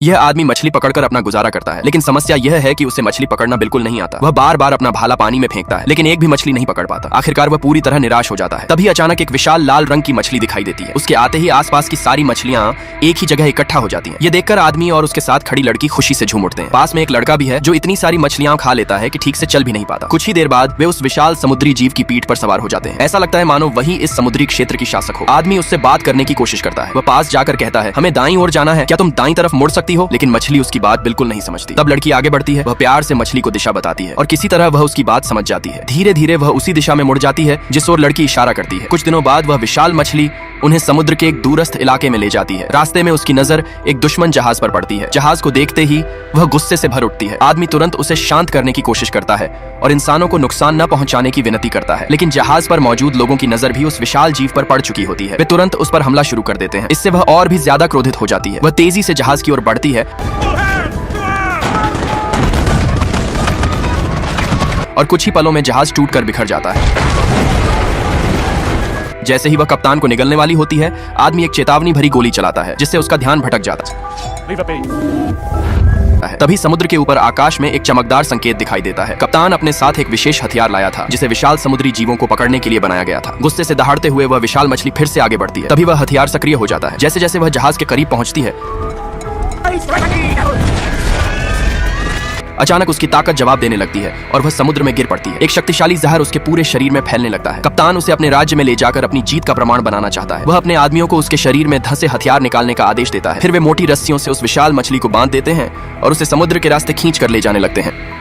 यह आदमी मछली पकड़कर अपना गुजारा करता है, लेकिन समस्या यह है कि उसे मछली पकड़ना बिल्कुल नहीं आता। वह बार बार अपना भाला पानी में फेंकता है, लेकिन एक भी मछली नहीं पकड़ पाता। आखिरकार वह पूरी तरह निराश हो जाता है। तभी अचानक एक विशाल लाल रंग की मछली दिखाई देती है। उसके आते ही आसपास की सारी मछलियां एक ही जगह इकट्ठा हो जाती हैं। ये देखकर आदमी और उसके साथ खड़ी लड़की खुशी से झूम उठते हैं। पास में एक लड़का भी है जो इतनी सारी मछलियां खा लेता है कि ठीक से चल भी नहीं पाता। कुछ ही देर बाद वे उस विशाल समुद्री जीव की पीठ पर सवार हो जाते हैं। ऐसा लगता है मानो वही इस समुद्री क्षेत्र की शासक हो। आदमी उससे बात करने की कोशिश करता है। वह पास जाकर कहता है, हमें दाईं ओर जाना है, क्या तुम दाईं तरफ मुड़ सकती हो? लेकिन मछली उसकी बात बिल्कुल नहीं समझती। तब लड़की आगे बढ़ती है। वह प्यार से मछली को दिशा बताती है और किसी तरह वह उसकी बात समझ जाती है। धीरे धीरे वह उसी दिशा में मुड़ जाती है जिस ओर लड़की इशारा करती है। कुछ दिनों बाद वह विशाल मछली उन्हें समुद्र के एक दूरस्थ इलाके में ले जाती है। रास्ते में उसकी नजर एक दुश्मन जहाज पर पड़ती है। जहाज को देखते ही वह गुस्से से भर उठती है। आदमी तुरंत उसे शांत करने की कोशिश करता है और इंसानों को नुकसान न पहुंचाने की विनती करता है, लेकिन जहाज पर मौजूद लोगों की नजर भी उस विशाल जीव पर पड़ चुकी होती है। वे तुरंत उस पर हमला शुरू कर देते हैं। इससे वह और भी ज्यादा क्रोधित हो जाती है। वह तेजी से जहाज की ओर बढ़ती है और कुछ ही पलों में जहाज टूटकर बिखर जाता है। जैसे ही वह कप्तान को निगलने वाली होती है, आदमी एक चेतावनी भरी गोली चलाता है जिससे उसका ध्यान भटक जाता है। तभी समुद्र के ऊपर आकाश में एक चमकदार संकेत दिखाई देता है। कप्तान अपने साथ एक विशेष हथियार लाया था जिसे विशाल समुद्री जीवों को पकड़ने के लिए बनाया गया था। गुस्से से दहाड़ते हुए वह विशाल मछली फिर से आगे बढ़ती है। तभी वह हथियार सक्रिय हो जाता है। जैसे जैसे वह जहाज के करीब पहुंचती है, अचानक उसकी ताकत जवाब देने लगती है और वह समुद्र में गिर पड़ती है। एक शक्तिशाली जहर उसके पूरे शरीर में फैलने लगता है। कप्तान उसे अपने राज्य में ले जाकर अपनी जीत का प्रमाण बनाना चाहता है। वह अपने आदमियों को उसके शरीर में धंसे हथियार निकालने का आदेश देता है। फिर वे मोटी रस्सियों से उस विशाल मछली को बांध देते हैं और उसे समुद्र के रास्ते खींच कर ले जाने लगते हैं।